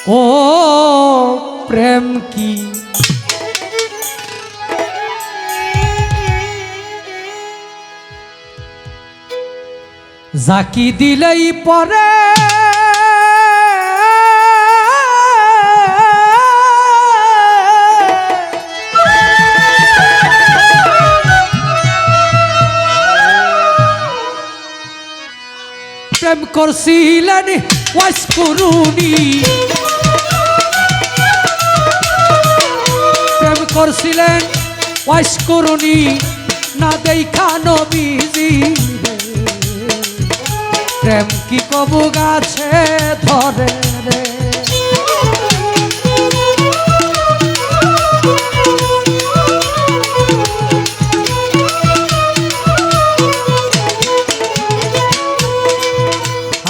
ও প্রেম কি জাকি দিলেই পরে প্রেম করছিলেন ওয়াইস করুনি প্রেম করছিলেন ওয়াইস করুনি না দেখা নবীজি প্রেম কি কবু গাছে ধরে রে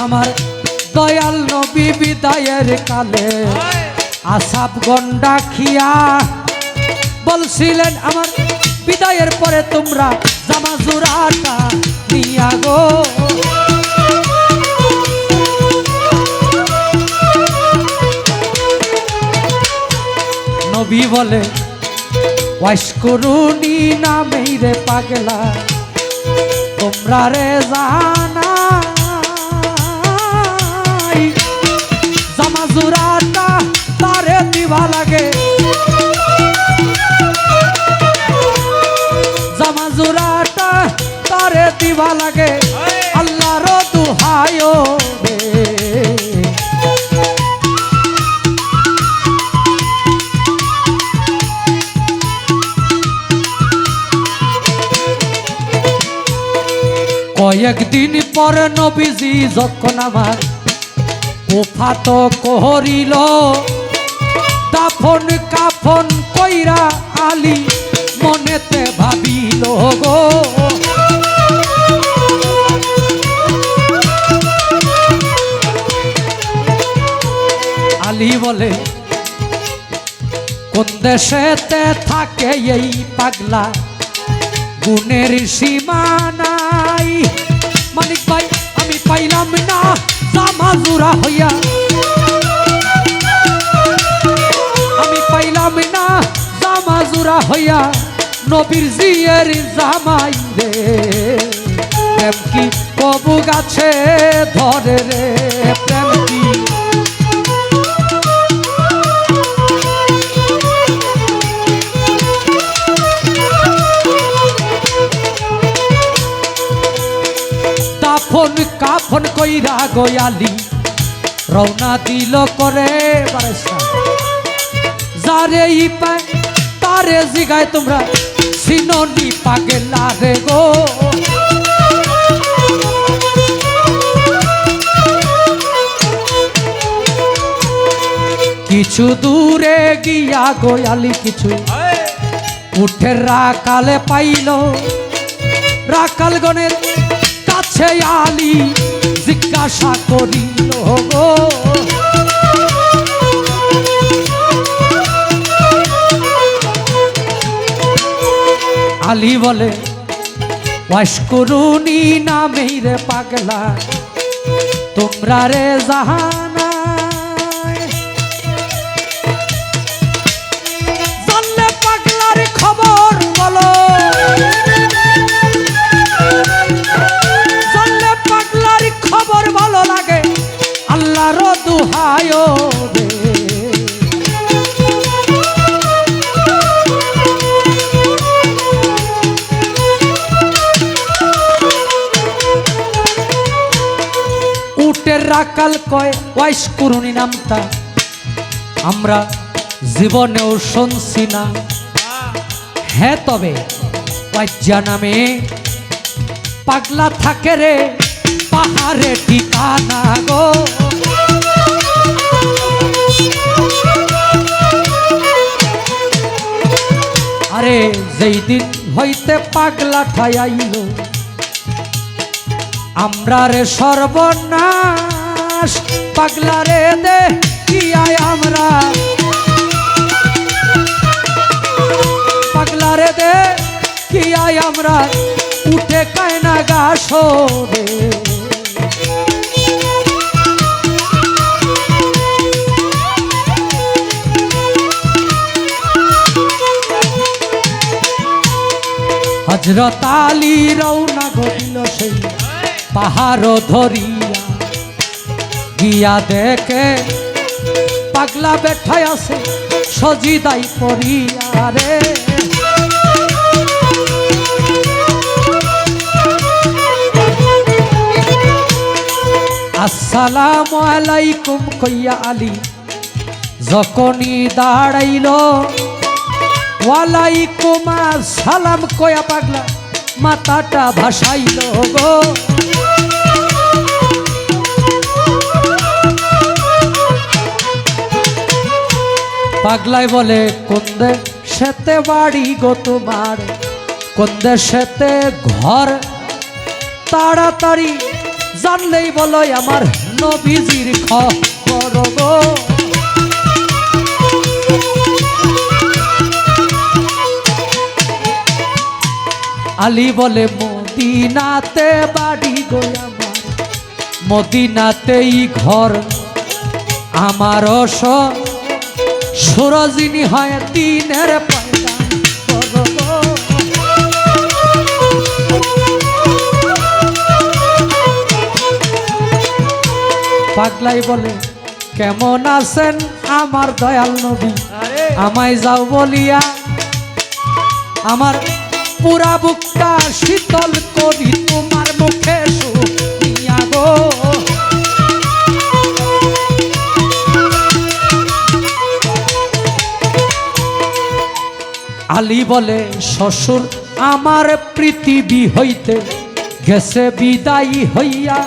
আমার দয়াল নবী বিদায়ের কালে আসাব গন্ডা খিয়া বলছিলেন আমার বিদায়ের পরে তোমরা জামা জোড়াটা নিয়া গো নবী বলে ওয়াইস করুনি নামেই রে পাগলা তোমরা রে জানা জামা জোড়াটা তারে দিবা লাগে জামা জোড়াটা তারে দিবা লাগে আল্লাহর দুহায় রে কয়েকদিন পর নবীজি যখন আমার ওফাত করিল দাফন কাফন কইরা আলী মনেতে ভাবিল গো আলী বলে কোন দেশেতে থাকে এই পাগলা গুণের সীমা নাই মানিক ভাই আমি পাইলাম না জামা জোড়া হইয়া আমি পাইলাম না জামা জোড়া হইয়া নবীর জিয়ের জামাই রে প্রেম কি কবু গাছে ধরে রে প্রেম কি দাফন কাফন কইরা গয়ালি রওনা দিল করে বারেসা যারে ই পায় তারে জিগায় তোমরা সিননি পাগলা রে গো কিছু দূরে গিয়া গয়ালি কিছু উঠে রাকালে পাইল রাকাল গণের কাছে আলী জিজ্ঞাসা করিল গো আলী বলে ওয়াইস করুনি নামেই রে পাগলা তোমরা রে জাহানা জানলে পাগলার খবর বলো জানলে পাগলার খবর ভালো লাগে আল্লাহর দুহায় রে রাকাল কয় ওয়াইস করুনি নামটা আমরা জীবনেও শুনছি না হ্যাঁ তবে ওয়াইজা নামে পাগলা থাকে রে পাহাড়ে ঠিকানা গো আরে যেই দিন হইতে পাগলা ঠাইল আমরা রে সর্বনাশ পাগলা রে দে কি আয় আমরা পাগলা রে দে কি আয় আমরা উঠে কায়না গাছ রে হযরত আলী রওনা গদিল সেই পাহাড় ধরিয়া, গিয়া দেখে পাগলা বেঠায় আছে সজিদাই পড়িয়া রে। আসসালামু আলাইকুম কইয়া আলী যখনই দাঁড়াইল, ওয়ালাইকুম আসসালাম কয়া পাগলা মাথাটা ভাসাইল গো। পাগলাই বলে কোন দেশেতে বাড়ি গো তোমার, কোন দেশেতে ঘর, তাড়াতাড়ি জানলেই বলো আমার নবীজির খবর গো। আলী বলে মদিনাতে বাড়ি গো আমার, মদিনাতেই ঘর আমার, সুরজিনী হয় দিনের পয়দা করো গো। পাগলাই বলে কেমন আছেন আমার দয়াল নবী, আমায় যাও বলিয়া আমার পুরা বুকটা শীতল করি তোমার মুখে শুনিয়া গো। আলী বলে শ্বশুর আমার পৃথিবী হইতে গেছে বিদায়ী হইয়া,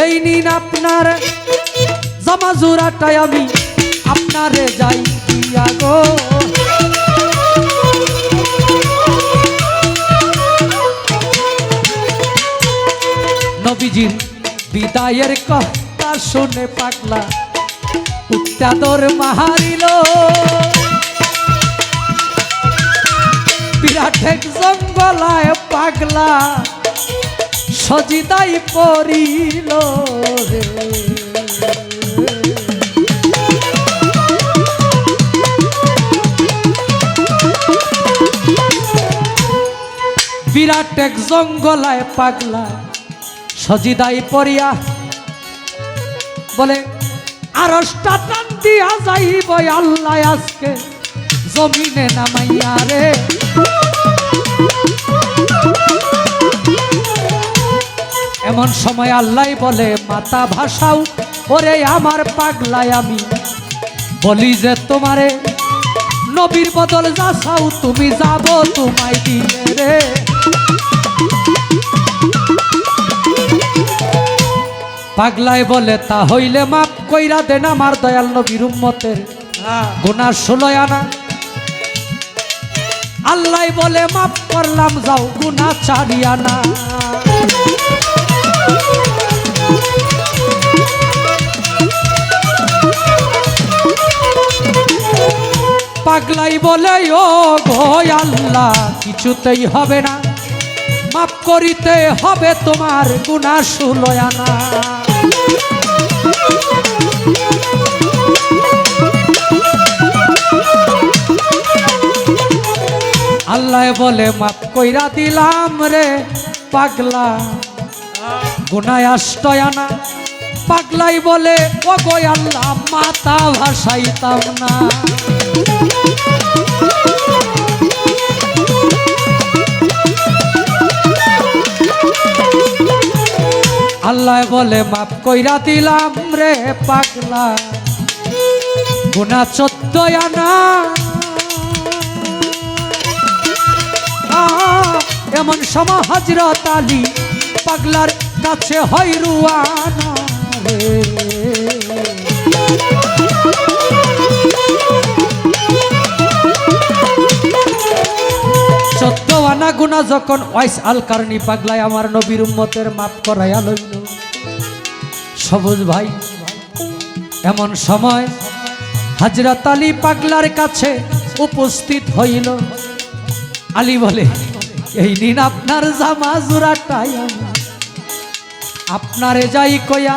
এই নিন আপনার জামা জোড়াটাই আমি আপনারে যাই দিয়া গো। নবীজির বিদায়ের কথা শুনে পাগলা উত্তাদর মাহারিল, বিরাট এক জঙ্গলায় পাগলা সজিদাই পড়িল রে। বিরাট এক জঙ্গলায় পাগলা সজিদাই পড়িয়া বলে আরশটা টান দিয়া যাইব আল্লাহ আজকে জমিনে নামাইয়া রে। এমন সময় আল্লাহ বলে মাথা ভাসাও ওরে আমার পাগলায়, আমি বলি যে তোমারে নবীর বদল যা চাও তুমি যাব তোমায় দিয়ে রে। পাগলায় বলে তা হইলে মাপ কইরা দেন আমার দয়াল নবীর উম্মতের গুনাহ 16 আনা। আল্লাহ বলে মাপ করলাম যাও গুনাহ 4 আনা। পাগলাই বলে ও গো আল্লাহ কিছুতেই হবে না, মাপ করিতে হবে তোমার গুনাহ 16 আনা। আল্লাহ বলে মাপ কইরা দিলাম রে পাগলা গুনাহ 8 আনা। পাগলাই বলে ও গো আল্লাহ মাথা ভাসাইতাম না। আল্লাহ বলে মাপ কইরা দিলাম রে পাগলা গুনাহ 14 আনা। এমন সময় হযরত আলী পাগলার কাছে হয় রুয়ানা রে। 14 আনা গুনাহ যখন ওয়াইস আল কারনি পাগলায় আমার নবীর উম্মতের মাফ করাইয়া লইল। সবুজ ভাই এমন সময় হযরত আলী পাগলার কাছে উপস্থিত হইল। আলী বলে এই নিন আপনার জামা জোড়াটাই আপনারে যাই কয়া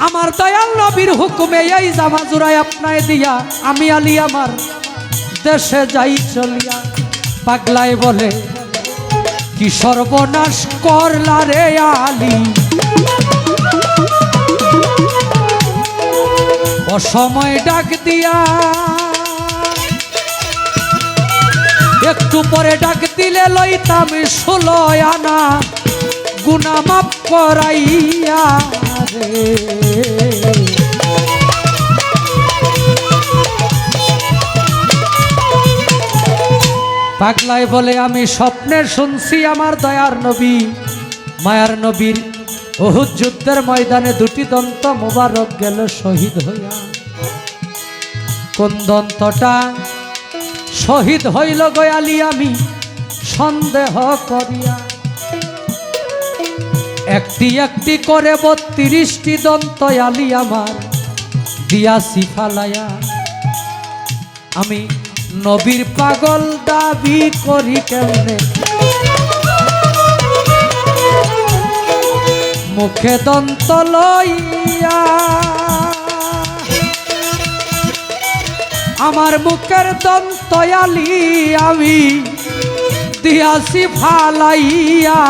আমার দয়াল নবীর হুকুমে এই জামা জোড়ায় আপনায় দিয়া আমি আলী আমার দেশে যাই চলিয়া। পাগলায় বলে কি সর্বনাশ করলা রে আলী, অসময় ডাক দিয়া, একটু পরে ডাক দিলে লইতাম 16 আনা গুনাহ মাফ করাইয়া রে। পাগলায় বলে আমি স্বপ্নে শুনছি আমার দয়ার নবী মায়ার নবীর উহুদ যুদ্ধের ময়দানে দুটি দন্ত মোবারক গেল শহীদ হইয়া। কোন দন্তটা শহীদ হইল গয়ালি আমি সন্দেহ করিয়া, একটি একটি করে 32টি দন্ত আলি আমার দিয়াছি ফালাইয়া। আমি নবীর পাগল দাবি করি কেমনে, মুখে দন্ত লইয়া, আমার মুখের দন্ত আলি আমি দিয়াছি ফালাইয়া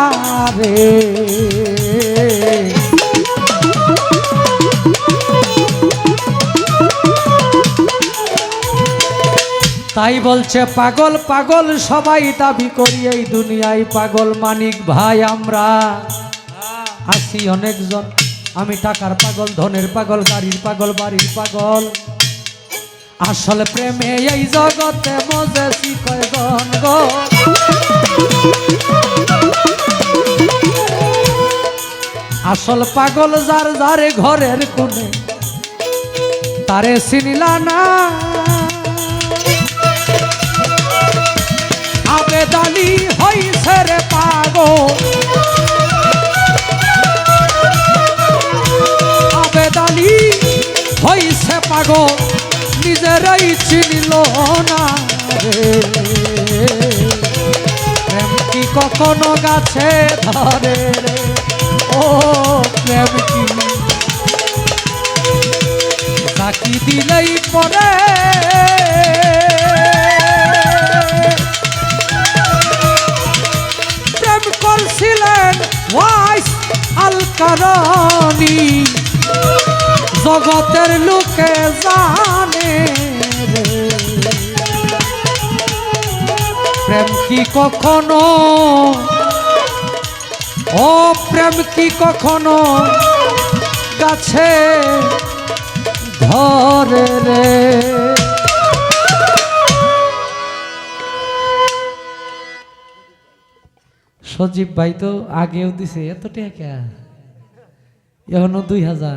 রে। তাই বলছে পাগল পাগল সবাই দাবি করি এই দুনিয়ায় পাগল মানিক ভাই আমরা আছি অনেকজন। আমি টাকার পাগল, ধনের পাগল, গাড়ির পাগল, বাড়ির পাগল, আসল প্রেমে এই জগতে মজেছি কয়জন গো। আসল পাগল যার যারে ঘরের কোণে তারে চিনিলা না, আবেদানি হইছে রে পাগল, আবেদানি হইছে পাগল নিজেরাই চিনিল না রে। প্রেম কি কখনো গাছে ধরে রে, ও প্রেম কি তাকি দিলেই পরে, প্রেম করছিলেন ওয়াইস আল কারানী, জগতের লোকে জানে রে। প্রেম কি কখনো, ও প্রেম কি কখনো গাছে ধরে রে। সজীব ভাই তো আগেও দিছে এত টাকা, এখনো 2000।